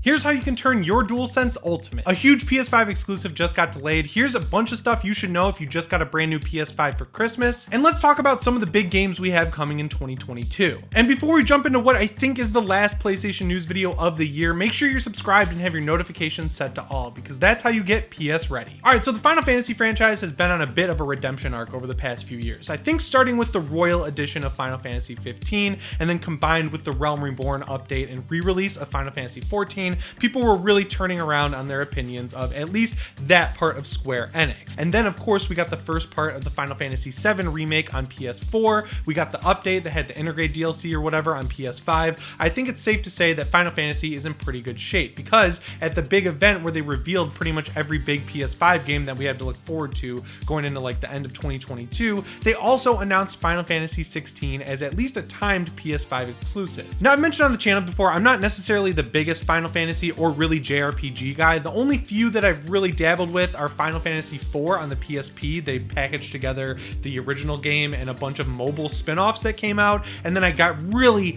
Here's how you can turn your DualSense Ultimate. A huge PS5 exclusive just got delayed. Here's a bunch of stuff you should know if you just got a brand new PS5 for Christmas. And let's talk about some of the big games we have coming in 2022. And before we jump into what I think is the last PlayStation news video of the year, make sure you're subscribed and have your notifications set to all, because that's how you get PS-ready. All right, so the Final Fantasy franchise has been on a bit of a redemption arc over the past few years. I think starting with the Royal Edition of Final Fantasy 15, and then combined with the Realm Reborn update and re-release of Final Fantasy 14, people were really turning around on their opinions of at least that part of Square Enix. And then of course we got the first part of the Final Fantasy 7 remake on PS4. We got the update that had the integrate DLC or whatever on PS5. I think it's safe to say that Final Fantasy is in pretty good shape, because at the big event where they revealed pretty much every big PS5 game that we had to look forward to going into like the end of 2022, they also announced Final Fantasy 16 as at least a timed PS5 exclusive. Now, I've mentioned on the channel before, I'm not necessarily the biggest Final Fantasy or really JRPG guy. The only few that I've really dabbled with are Final Fantasy 4 on the PSP. They packaged together the original game and a bunch of mobile spin-offs that came out, and then I got really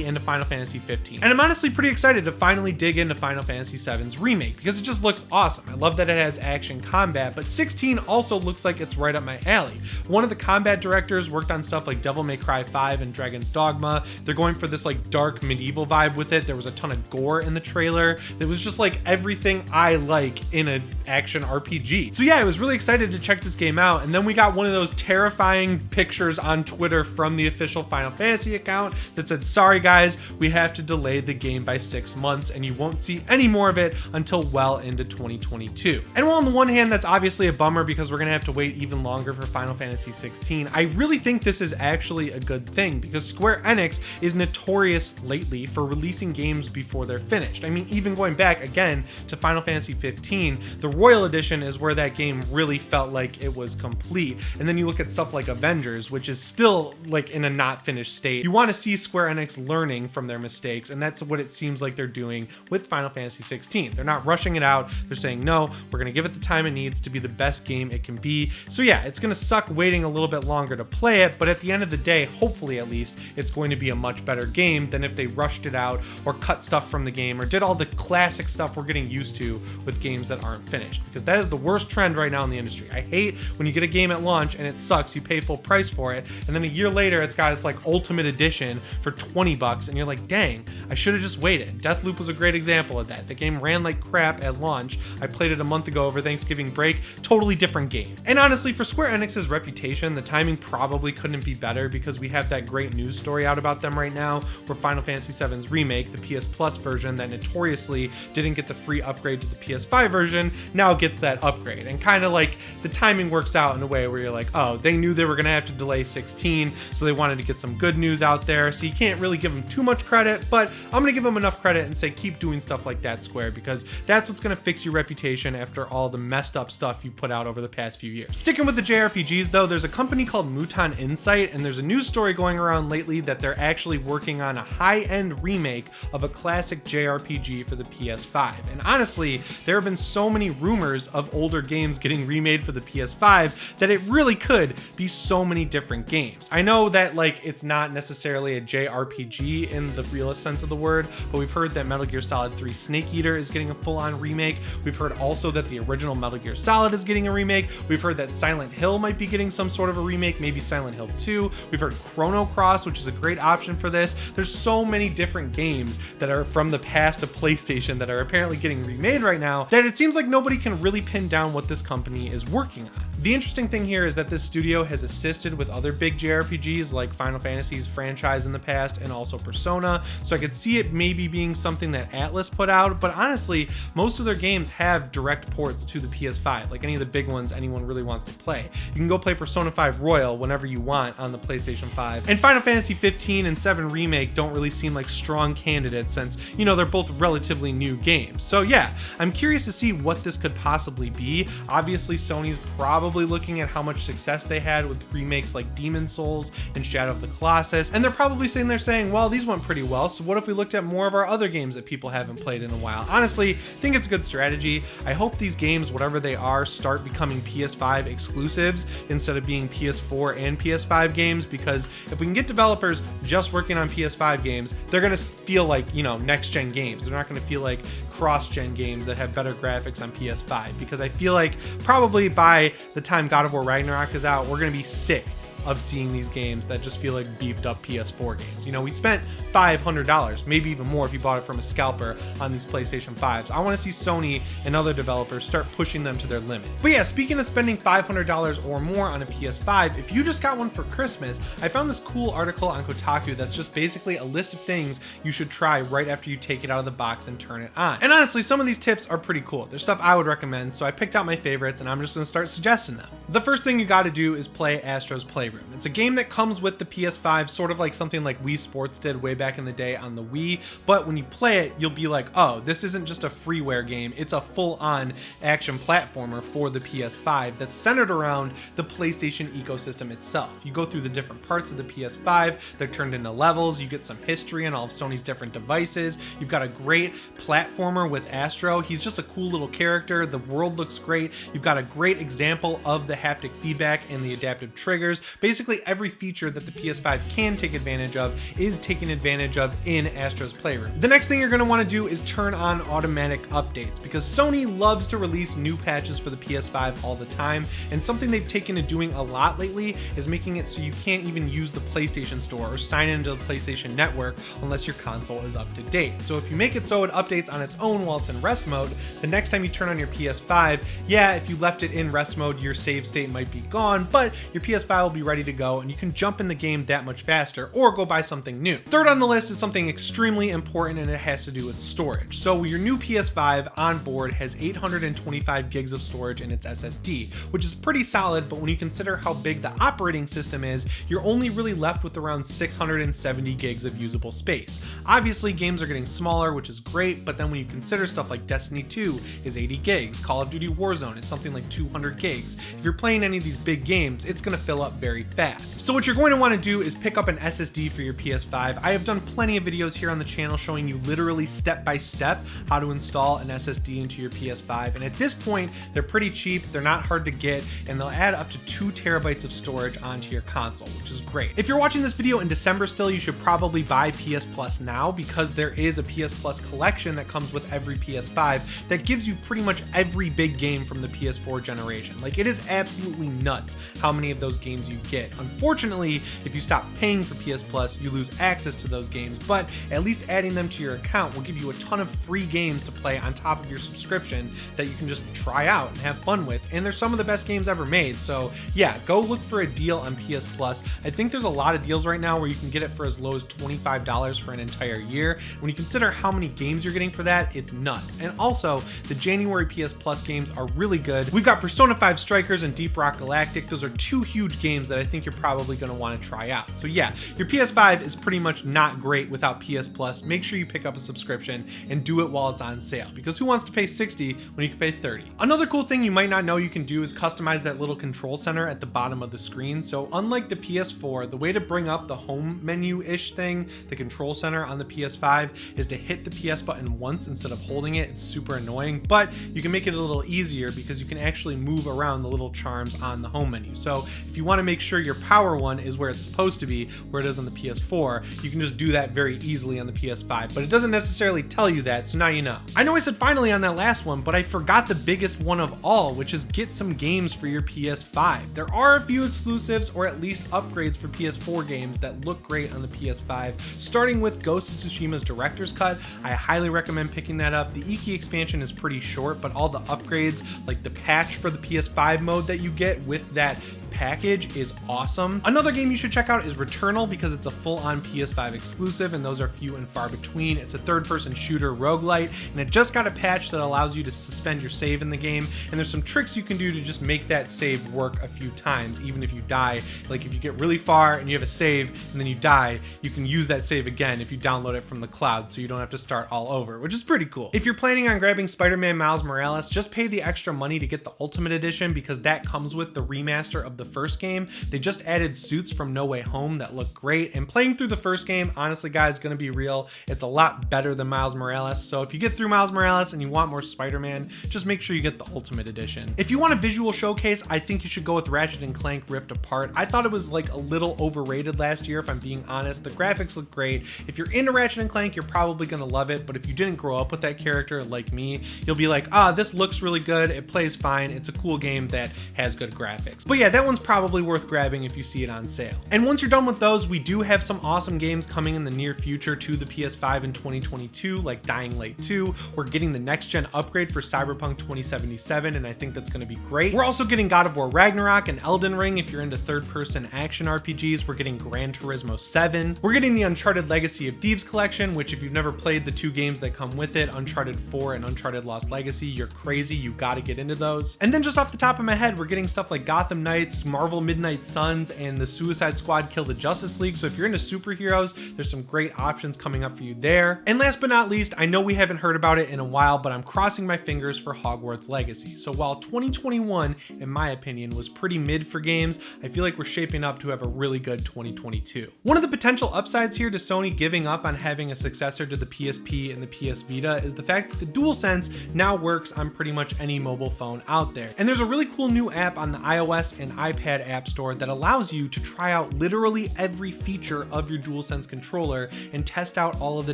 into Final Fantasy 15. And I'm honestly pretty excited to finally dig into Final Fantasy 7's remake, because it just looks awesome. I love that it has action combat, but 16 also looks like it's right up my alley. One of the combat directors worked on stuff like Devil May Cry 5 and Dragon's Dogma. They're going for this like dark medieval vibe with it. There was a ton of gore in the trailer. It was just like everything I like in an action RPG. So yeah, I was really excited to check this game out, and then we got one of those terrifying pictures on Twitter from the official Final Fantasy account that said, sorry guys, we have to delay the game by 6 months and you won't see any more of it until well into 2022. And while on the one hand that's obviously a bummer because we're gonna have to wait even longer for Final Fantasy 16, I really think this is actually a good thing, because Square Enix is notorious lately for releasing games before they're finished. I mean, even going back again to Final Fantasy 15, the Royal Edition is where that game really felt like it was complete. And then you look at stuff like Avengers, which is still like in a not finished state. You want to see Square Enix learning from their mistakes, and that's what it seems like they're doing with Final Fantasy 16. They're not rushing it out. They're saying, no, we're going to give it the time it needs to be the best game it can be. So yeah, it's going to suck waiting a little bit longer to play it, but at the end of the day, hopefully at least, it's going to be a much better game than if they rushed it out or cut stuff from the game or did all the classic stuff we're getting used to with games that aren't finished, because that is the worst trend right now in the industry. I hate when you get a game at launch and it sucks, you pay full price for it, and then a year later it's got its like ultimate edition for $20 and you're like, dang, I should have just waited. Deathloop was a great example of that. The game ran like crap at launch. I played it a month ago over Thanksgiving break, totally different game. And honestly, for Square Enix's reputation, the timing probably couldn't be better, because we have that great news story out about them right now where Final Fantasy VII's remake, the PS Plus version that notoriously didn't get the free upgrade to the PS5 version, now gets that upgrade. And kind of like the timing works out in a way where you're like, oh, they knew they were going to have to delay 16, so they wanted to get some good news out there. So you can't really give them too much credit, but I'm going to give them enough credit and say keep doing stuff like that, Square, because that's what's going to fix your reputation after all the messed up stuff you put out over the past few years. Sticking with the JRPGs though, there's a company called Mutan Insight, and there's a news story going around lately that they're actually working on a high-end remake of a classic JRPG for the PS5. And honestly, there have been so many rumors of older games getting remade for the PS5 that it really could be so many different games. I know that like it's not necessarily a JRPG in the realest sense of the word, but we've heard that Metal Gear Solid 3 Snake Eater is getting a full-on remake. We've heard also that the original Metal Gear Solid is getting a remake. We've heard that Silent Hill might be getting some sort of a remake, maybe Silent Hill 2. We've heard Chrono Cross, which is a great option for this. There's so many different games that are from the past of PlayStation that are apparently getting remade right now that it seems like nobody can really pin down what this company is working on. The interesting thing here is that this studio has assisted with other big JRPGs like Final Fantasy's franchise in the past and also Persona, so I could see it maybe being something that Atlus put out, but honestly, most of their games have direct ports to the PS5, like any of the big ones anyone really wants to play. You can go play Persona 5 Royal whenever you want on the PlayStation 5, and Final Fantasy 15 and 7 Remake don't really seem like strong candidates since, you know, they're both relatively new games. So yeah, I'm curious to see what this could possibly be. Obviously, Sony's probably probably looking at how much success they had with remakes like Demon Souls and Shadow of the Colossus, and they're probably sitting there saying, well, these went pretty well, so what if we looked at more of our other games that people haven't played in a while? Honestly, I think it's a good strategy. I hope these games, whatever they are, start becoming PS5 exclusives instead of being PS4 and PS5 games, because if we can get developers just working on PS5 games, they're going to feel like, you know, next-gen games. They're not going to feel like cross-gen games that have better graphics on PS5, because I feel like probably by the time God of War Ragnarok is out, we're going to be sick of seeing these games that just feel like beefed up PS4 games. You know, we spent $500, maybe even more if you bought it from a scalper on these PlayStation 5s. I want to see Sony and other developers start pushing them to their limit. But yeah, speaking of spending $500 or more on a PS5, if you just got one for Christmas, I found this cool article on Kotaku that's just basically a list of things you should try right after you take it out of the box and turn it on. And honestly, some of these tips are pretty cool. They're stuff I would recommend, so I picked out my favorites and I'm just going to start suggesting them. The first thing you got to do is play Astro's Playroom. It's a game that comes with the PS5, sort of like something like Wii Sports did way back in the day on the Wii, but when you play it, you'll be like, oh, this isn't just a freeware game, it's a full-on action platformer for the PS5 that's centered around the PlayStation ecosystem itself. You go through the different parts of the PS5, they're turned into levels, you get some history on all of Sony's different devices, you've got a great platformer with Astro, he's just a cool little character, the world looks great, you've got a great example of the haptic feedback and the adaptive triggers. Basically every feature that the PS5 can take advantage of is taken advantage of in Astro's Playroom. The next thing you're going to want to do is turn on automatic updates, because Sony loves to release new patches for the PS5 all the time, and something they've taken to doing a lot lately is making it so you can't even use the PlayStation Store or sign into the PlayStation Network unless your console is up to date. So if you make it so it updates on its own while it's in rest mode, the next time you turn on your PS5, yeah, if you left it in rest mode, your save state might be gone, but your PS5 will be ready to go and you can jump in the game that much faster or go buy something new. Third on the list is something extremely important, and it has to do with storage. So your new PS5 on board has 825 gigs of storage in its SSD, which is pretty solid, but when you consider how big the operating system is, you're only really left with around 670 gigs of usable space. Obviously, games are getting smaller, which is great, but then when you consider stuff like Destiny 2 is 80 gigs, Call of Duty Warzone is something like 200 gigs. If you're playing any of these big games, it's going to fill up very fast. So what you're going to want to do is pick up an SSD for your PS5. I have done plenty of videos here on the channel showing you literally step by step how to install an SSD into your PS5, and at this point they're pretty cheap, they're not hard to get, and they'll add up to 2 terabytes of storage onto your console, which is great. If you're watching this video in December still, you should probably buy PS Plus now, because there is a PS Plus collection that comes with every PS5 that gives you pretty much every big game from the PS4 generation. Like, it is absolutely nuts how many of those games you get. Unfortunately, if you stop paying for PS Plus, you lose access to those games, but at least adding them to your account will give you a ton of free games to play on top of your subscription that you can just try out and have fun with, and they're some of the best games ever made. So yeah, go look for a deal on PS Plus. I think there's a lot of deals right now where you can get it for as low as $25 for an entire year. When you consider how many games you're getting for that, it's nuts. And also, the January PS Plus games are really good. We've got Persona 5 Strikers and Deep Rock Galactic. Those are 2 huge games that I think you're probably going to want to try out. So yeah, your PS5 is pretty much not great without PS Plus. Make sure you pick up a subscription and do it while it's on sale, because who wants to pay $60 when you can pay $30? Another cool thing you might not know you can do is customize that little control center at the bottom of the screen. So unlike the PS4, the way to bring up the home menu-ish thing, the control center on the PS5, is to hit the PS button once instead of holding it. It's super annoying, but you can make it a little easier because you can actually move around the little charms on the home menu. So if you want to make sure your power one is where it's supposed to be, where it is on the PS4, you can just do that very easily on the PS5, but it doesn't necessarily tell you that, so now you know. I know I said finally on that last one, but I forgot the biggest one of all, which is get some games for your PS5. There are a few exclusives, or at least upgrades for PS4 games that look great on the PS5, starting with Ghost of Tsushima's Director's Cut. I highly recommend picking that up. The Iki expansion is pretty short, but all the upgrades, like the patch for the PS5 mode that you get with that package is awesome. Another game you should check out is Returnal because it's a full-on PS5 exclusive, and those are few and far between. It's a third-person shooter roguelite, and it just got a patch that allows you to suspend your save in the game, and there's some tricks you can do to just make that save work a few times, even if you die. Like if you get really far and you have a save and then you die, you can use that save again if you download it from the cloud, so you don't have to start all over, which is pretty cool. If you're planning on grabbing Spider-Man Miles Morales, just pay the extra money to get the Ultimate Edition because that comes with the remaster of the first game. They just added suits from No Way Home that look great, and playing through the first game, honestly guys, gonna be real, it's a lot better than Miles Morales. So if you get through Miles Morales and you want more Spider-Man, just make sure you get the Ultimate Edition. If you want a visual showcase, I think you should go with Ratchet & Clank Rift Apart. I thought it was like a little overrated last year, if I'm being honest. The graphics look great. If you're into Ratchet & Clank, you're probably gonna love it, but if you didn't grow up with that character like me, you'll be like, this looks really good, it plays fine, it's a cool game that has good graphics. But yeah, that one's probably worth grabbing if you see it on sale. And once you're done with those, we do have some awesome games coming in the near future to the PS5 in 2022, like Dying Light 2. We're getting the next gen upgrade for Cyberpunk 2077, and I think that's gonna be great. We're also getting God of War Ragnarok and Elden Ring if you're into third-person action RPGs. We're getting Gran Turismo 7. We're getting the Uncharted Legacy of Thieves collection, which if you've never played the two games that come with it, Uncharted 4 and Uncharted Lost Legacy, you're crazy, you gotta get into those. And then just off the top of my head, we're getting stuff like Gotham Knights, Marvel Midnight Suns, and the Suicide Squad Kill the Justice League. So if you're into superheroes, there's some great options coming up for you there. And last but not least, I know we haven't heard about it in a while, but I'm crossing my fingers for Hogwarts Legacy. So while 2021, in my opinion, was pretty mid for games, I feel like we're shaping up to have a really good 2022. One of the potential upsides here to Sony giving up on having a successor to the PSP and the PS Vita is the fact that the DualSense now works on pretty much any mobile phone out there. And there's a really cool new app on the iOS and iPad App Store that allows you to try out literally every feature of your DualSense controller and test out all of the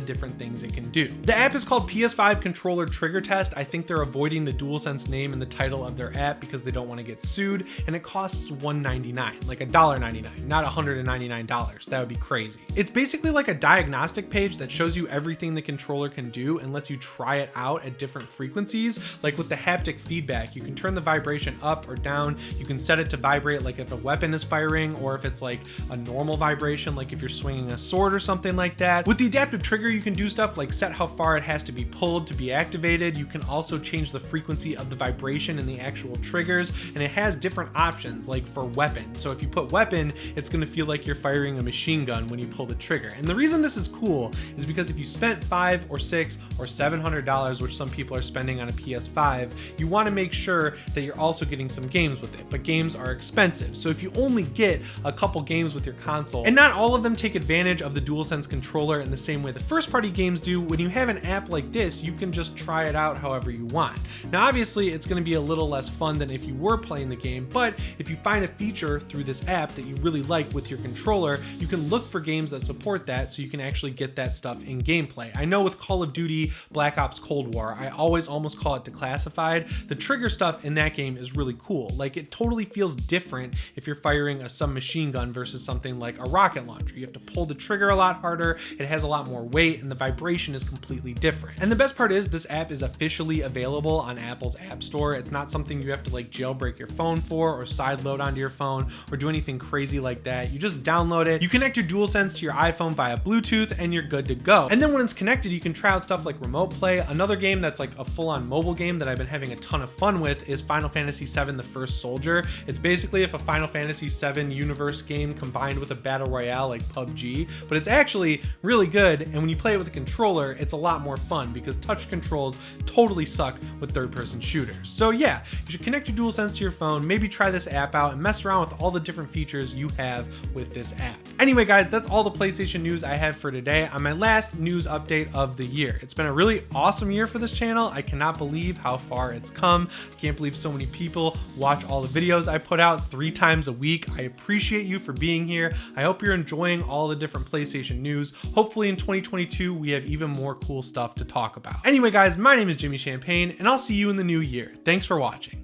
different things it can do. The app is called PS5 Controller Trigger Test. I think they're avoiding the DualSense name in the title of their app because they don't want to get sued, and it costs $1.99, like $1.99, not $199. That would be crazy. It's basically like a diagnostic page that shows you everything the controller can do and lets you try it out at different frequencies. Like with the haptic feedback, you can turn the vibration up or down. You can set it to vibrate like if a weapon is firing, or if it's like a normal vibration, like if you're swinging a sword or something like that. With the adaptive trigger, you can do stuff like set how far it has to be pulled to be activated. You can also change the frequency of the vibration in the actual triggers, and it has different options like for weapon. So if you put weapon, it's going to feel like you're firing a machine gun when you pull the trigger. And the reason this is cool is because if you spent $500 or $600 or $700, which some people are spending on a PS5, you want to make sure that you're also getting some games with it. But games are expensive, so if you only get a couple games with your console, and not all of them take advantage of the DualSense controller in the same way the first-party games do, when you have an app like this, you can just try it out however you want. Now obviously it's going to be a little less fun than if you were playing the game, but if you find a feature through this app that you really like with your controller, you can look for games that support that so you can actually get that stuff in gameplay. I know with Call of Duty Black Ops Cold War, I always almost call it declassified. The trigger stuff in that game is really cool. Like it totally feels different if you're firing a submachine gun versus something like a rocket launcher. You have to pull the trigger a lot harder, it has a lot more weight, and the vibration is completely different. And the best part is this app is officially available on Apple's App Store. It's not something you have to like jailbreak your phone for or sideload onto your phone or do anything crazy like that. You just download it, you connect your DualSense to your iPhone via Bluetooth, and you're good to go. And then when it's connected, you can try out stuff like Remote Play. Another game that's like a full-on mobile game that I've been having a ton of fun with is Final Fantasy VII The First Soldier. It's basically if a Final Fantasy VII universe game combined with a battle royale like PUBG, but it's actually really good, and when you play it with a controller, it's a lot more fun because touch controls totally suck with third-person shooters. So yeah, you should connect your DualSense to your phone, maybe try this app out and mess around with all the different features you have with this app. Anyway guys, that's all the PlayStation news I have for today on my last news update of the year. It's been a really awesome year for this channel. I cannot believe how far it's come. I can't believe so many people watch all the videos I put out 3 times a week. I appreciate you for being here. I hope you're enjoying all the different PlayStation news. Hopefully in 2022, we have even more cool stuff to talk about. Anyway guys, my name is Jimmy Champagne, and I'll see you in the new year. Thanks for watching.